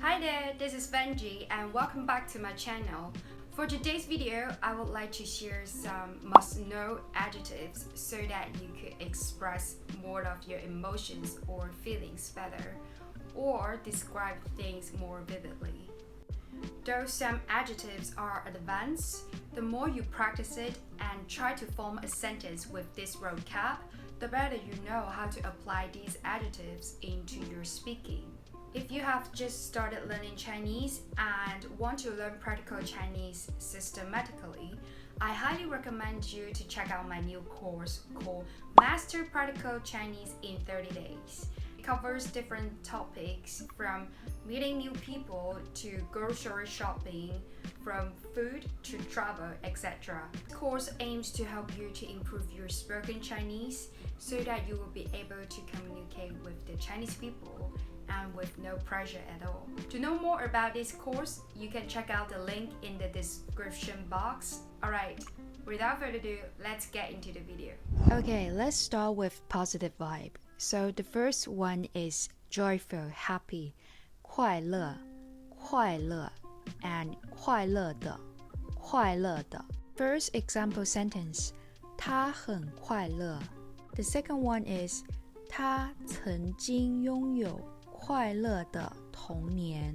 Hi there, this is Benji and welcome back to my channel. For today's video, I would like to share some must-know adjectives so that you could express more of your emotions or feelings better, or describe things more vividly. Though some adjectives are advanced, the more you practice it and try to form a sentence with this vocab, the better you know how to apply these adjectives into your speaking. If you have just started learning Chinese and want to learn practical Chinese systematically, I highly recommend you to check out my new course called Master Practical Chinese in 30 Days. It covers different topics from meeting new people to grocery shopping, from food to travel, etc. This course aims to help you to improve your spoken Chinese so that you will be able to communicate with the Chinese people and with no pressure at all. To know more about this course, you can check out the link in the description box. Alright, without further ado, let's get into the video. Okay, let's start with positive vibe. So the first one is joyful, happy, 快乐, 快乐, and 快乐的, 快乐的. First example sentence, 他很快乐. The second one is, 他曾经拥有快乐的童年.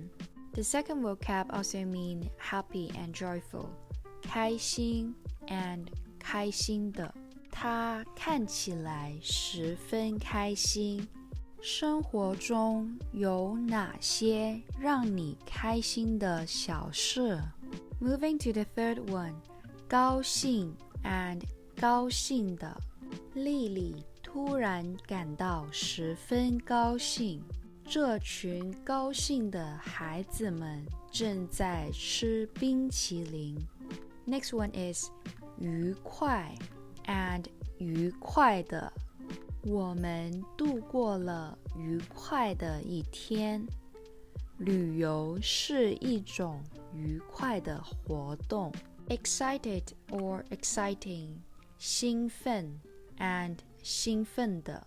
The second vocab also mean happy and joyful, 开心 and 开心的. 他看起来十分开心。生活中有哪些让你开心的小事？ Moving to the third one, 高兴 and 高兴的。丽丽突然感到十分高兴。这群高兴的孩子们正在吃冰淇淋。Next one is 愉快 and 愉快的。我们度过了愉快的一天。旅游是一种愉快的活动。Excited or exciting, 兴奋 and 兴奋的。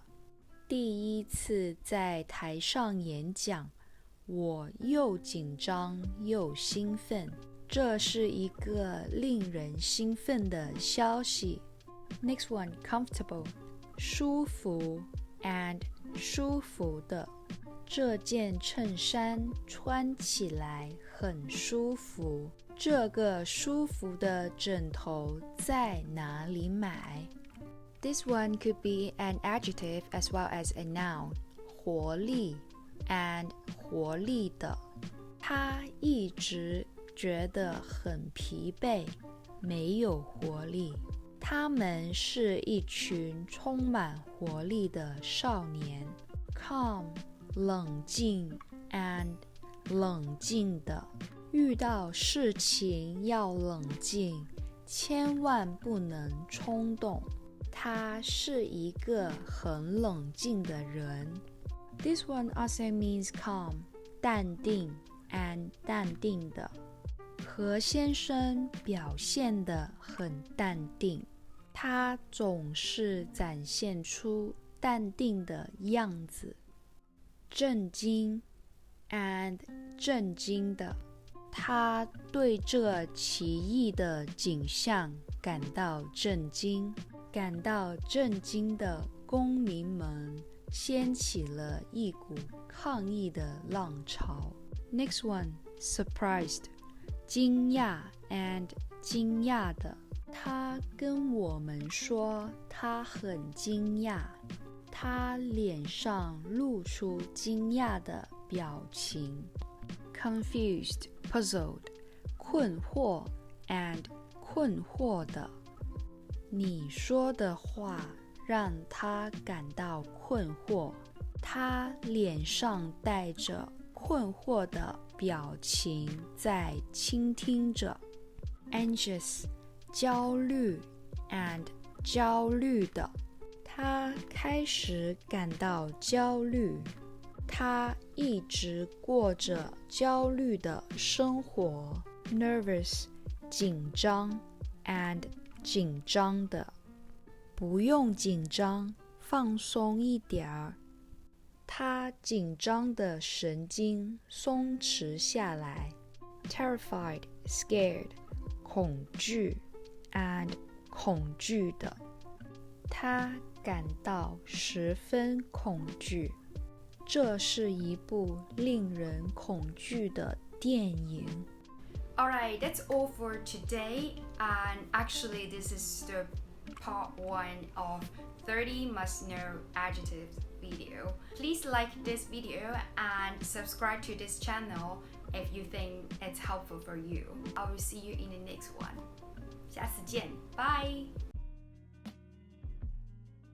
第一次在台上演讲，我又紧张又兴奋。这是一个令人兴奋的消息。Next one, comfortable, 舒服 and 舒服的。这件衬衫穿起来很舒服。这个舒服的枕头在哪里买？This one could be an adjective as well as a noun, 活力 and 活力的。他一直觉得很疲惫，没有活力。他们是一群充满活力的少年。Calm, 冷静 and 冷静的。遇到事情要冷静，千万不能冲动。他是一个很冷静的人。This one also means calm, 淡定 and 淡定的。何先生表现得很淡定，他总是展现出淡定的样子。震惊 and 震惊的。他对这奇异的景象感到震惊。感到震惊的公民们掀起了一股抗议的浪潮。Next one, surprised, 惊讶 and 惊讶的。他跟我们说他很惊讶，他脸上露出惊讶的表情。Confused, puzzled, 困惑 and 困惑的。你说的话让他感到困惑，他脸上带着困惑的表情在倾听着。Anxious, 焦虑 and 焦虑的。他开始感到焦虑，他一直过着焦虑的生活。Nervous, 紧张 and 紧张的。不用紧张，放松一点儿。他紧张的神经松弛下来。Terrified, scared, 恐惧 and 恐惧的。他感到十分恐惧。这是一部令人恐惧的电影。Alright, that's all for today. And actually, this is the part 1 of 30 must know adjectives video. Please like this video and subscribe to this channel if you think it's helpful for you. I will see you in the next one. 下次见，bye.